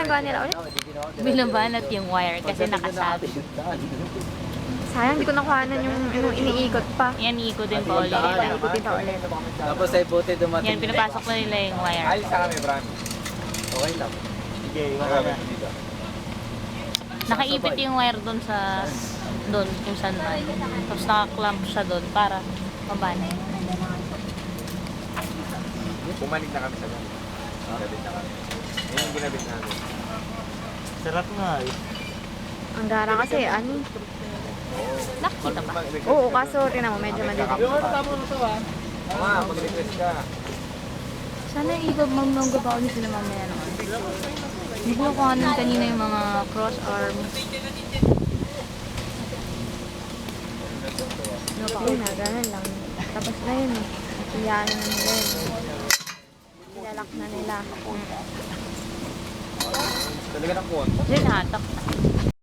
ginagawa nila ulit? Binabanat yung wire kasi nakasabit. Sayang, di ko nakuhanan yung iniikot pa. Yan, iikot din pa ulit. Ikutin pa ulit. Tapos ay buti dumating. Yan, pinapasok na nila yung wire. Alis na kami, Bran. Okay lang. Sige, iwan ka na. Nakaipit yung wire doon sa doon kung saan man. Tapos nakaklamp siya doon para mabanat. Pumanig na kami sa ganun. Gabit na kami. Yun yung ginabit namin. Sarap nga eh. Ang gara kasi, ano? Nakikita ba? Oo, kaso rin mo, medyo madilim. Oo nga, mag-request ka. Sana magagawa ni sila mamaya naman. Hindi ko kuhanan kanina yung mga cross arms. No, pa na, ganun lang. Tapos na yun eh. Iyan na nila yun. Nilalak na nila. Talaga ng kuwan. Diyan, hatak na.